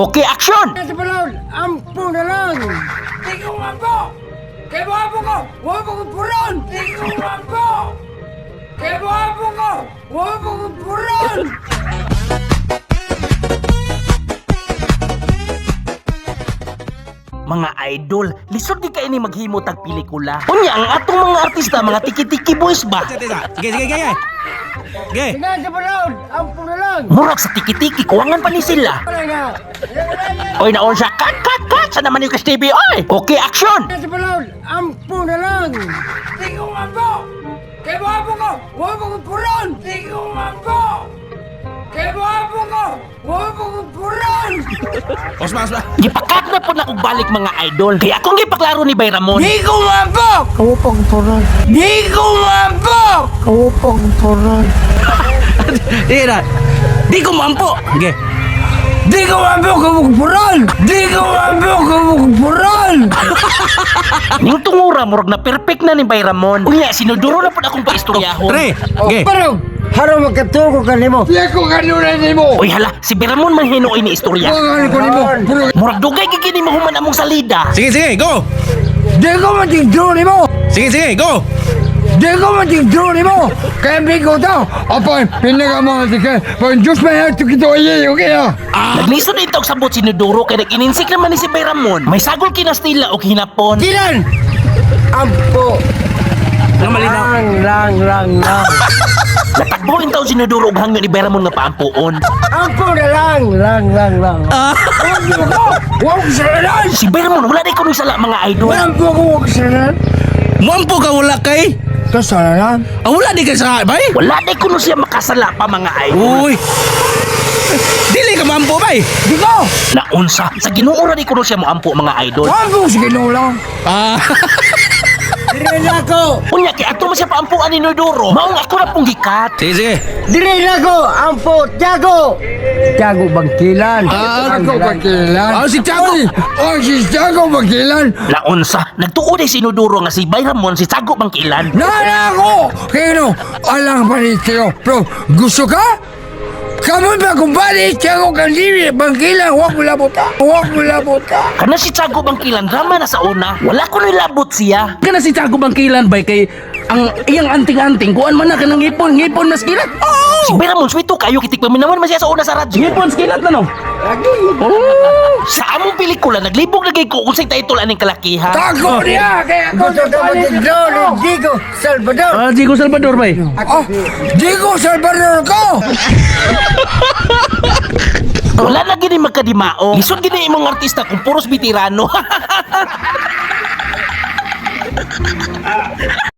Okay, action! Sa balon, ampo na lang. Di ko ampo. Kaya mo ampo ko, huwag mo kong puron. Di ko ampo. Kaya mo ampo ko, huwag mo kong puron. Mga idol, lisod di kayo ni maghimo tag pelikula. Unya, ang atong mga artista, mga tiki-tiki boys ba? Sige. Tingnan sa balon, ampo na lang. Murag sa tiki-tiki, kuwangan pa ni sila. Wala nga. Oy, naon siya, cut! Saan naman yung TV, oy? Okay, action! Tingnan sa balon, ampo na lang. Di ko ampo. Kaya mo ampo ko, huwag mo kong puron. Di ko ampo. Kaya mo ampo ko, huwag mo kong puron. Osma. Gipakat na po na kong balik mga idol. Kaya akong gipaklaro ni Bayramon. Di ko ampo. Kawupang puron. Di ko ampo. Kawupang puron. Sige na. Di ko mampo. Sige. Di ko ampo kamukpuran! Di ko ampo kamukpuran! Ning tungura, murag na perfect na ni Bayramon. Unya, sinuduro na po na akong paistoryahon. Tre. Sige. Pero, haro magkatuko ka nimo. Di ko kanunan nimo. Uy, hala, si Bayramon man hinuoy ni istorya. Ano ko nimo? Murag dugay gigini mahuman among salida. Sige, go. Di ko matigdro nimo. Sige, go. Di ko matigdro nimo. Kaya bigo daw. Apa, pinagamangan ka. Pag Diyos may hato kito ay okay ah. Naglisod ito og sabot sinuduro kay nag-ininsik naman ni si Bayramon. May sagol kinastila og hinapon. Kilan! Ampo. Ang malinaw. Lang. Natagbo in taon sinuduro og hangyo ni Bayramon nga paampuon. Ampo na lang. Huwag kasalanan! Si Bayramon wala na kuno sala mga idol. Ampo ko huwag kasalanan. Mampo ka wala kay. Kasalanan? Ang wala di ka sa bay. Wala na kuno siya makasala pa mga idol. Uy. Dili ka mampo bay. Di ko! Naunsa sa Ginoo ra di kuno siya moampo mga idol. Ampo sige no lang. Ah. Dire na ko! Unya kay ato man siya paampuan ni Nodoro. Maong ako na pong gikat. Sige. Dire na ko! Ampo! Tiago! Tiago Bangkilan! Tiago Bangkilan! Si Tiago. Si Tiago Bangkilan! Naunsa nagtuod ay sinuduro nga si Bayramon si Sago Bangkilan. Nana ko! Kaya alang pa ni Tiago. Pero gusto ka? Kamu ba kumpari? Tiago Kandiri Bangkilan! Huwag mo labuta! Kana si Sago Bangkilan drama na sa una. Wala ko nilabot siya. Kana si Tiago Bangkilan bay kay ang iyang anting-anting kuan man na kanang ngipon mas kilat. Si Bayramon swito kayo kitik paminawan man siya sa una sa radyo. Ngipon kilat na no. Lagi! Sa among pelikula naglibog lagay ko kung sa'y title aning kalakihan. Tago niya! Kaya gusto ka magigdaw ni Diego Salvador! Diego Salvador bay. Diego Salvador ko! Wala na gini magkadimao. Lisod gini imong artista kung puros bitirano.